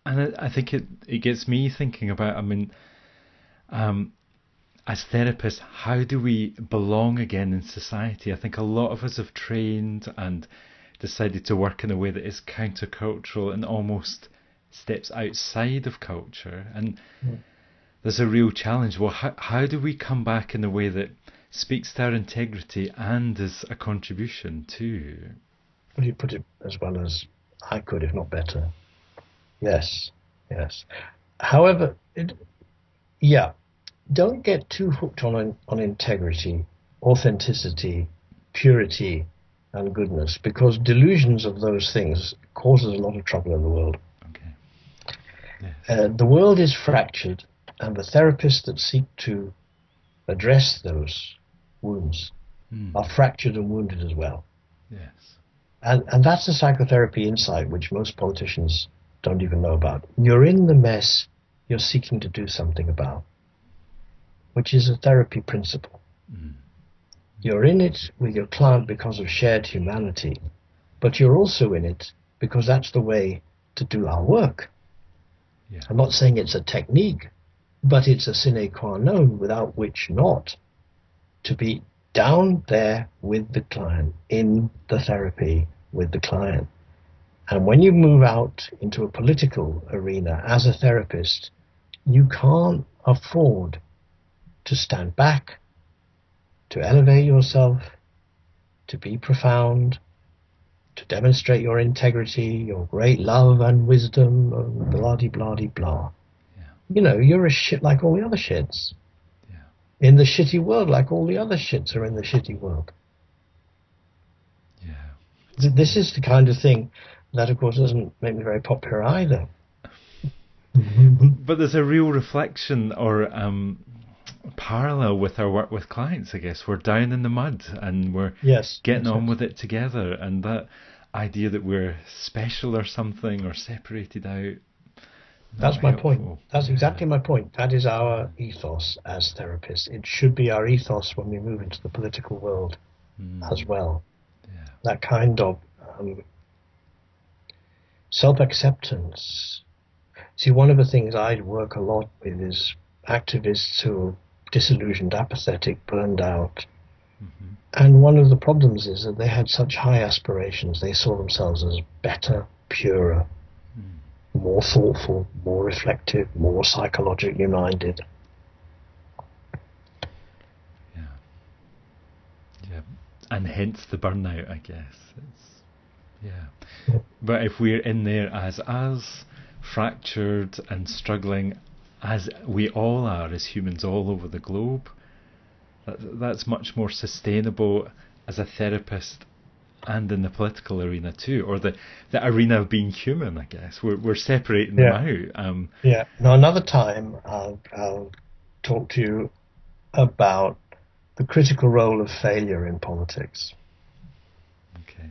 And I think it gets me thinking about, I mean, as therapists, how do we belong again in society? I think a lot of us have trained and decided to work in a way that is countercultural and almost steps outside of culture. And Mm. there's a real challenge. Well, how do we come back in a way that speaks to our integrity and is a contribution to? Well, you put it as well as I could, if not better. Yes, yes. However, yeah, don't get too hooked on integrity, authenticity, purity, and goodness, because delusions of those things causes a lot of trouble in the world. Okay. Yes. The world is fractured, and the therapists that seek to address those wounds are fractured and wounded as well. Yes. And that's a psychotherapy insight which most politicians don't even know about. You're in the mess you're seeking to do something about, which is a therapy principle. You're in it with your client because of shared humanity, but you're also in it because that's the way to do our work. Yeah. I'm not saying it's a technique, but it's a sine qua non without which not to be down there with the client, in the therapy with the client. And when you move out into a political arena as a therapist, you can't afford to stand back, to elevate yourself, to be profound, to demonstrate your integrity, your great love and wisdom, and blah-de-blah-de-blah. Yeah. You know, you're a shit like all the other shits. Yeah. In the shitty world like all the other shits are in the shitty world. Yeah. This is the kind of thing that, of course, doesn't make me very popular either. But there's a real reflection or parallel with our work with clients, I guess. We're down in the mud and we're Yes, getting yes, on yes. with it together. And that idea that we're special or something or separated out, not That's my point. helpful. That's Yeah. exactly my point. That is our ethos as therapists. It should be our ethos when we move into the political world as well. Yeah. That kind of self-acceptance. See, one of the things I work a lot with is activists who are disillusioned, apathetic, burned out. And one of the problems is that they had such high aspirations. They saw themselves as better, purer, more thoughtful, more reflective, more psychologically minded. Yeah. Yeah. And hence the burnout, I guess. Yeah. But if we're in there as us, fractured and struggling, as we all are as humans all over the globe, that's much more sustainable as a therapist and in the political arena too, or the arena of being human, I guess. We're separating them Yeah, out. yeah. Now, another time I'll talk to you about the critical role of failure in politics. Okay.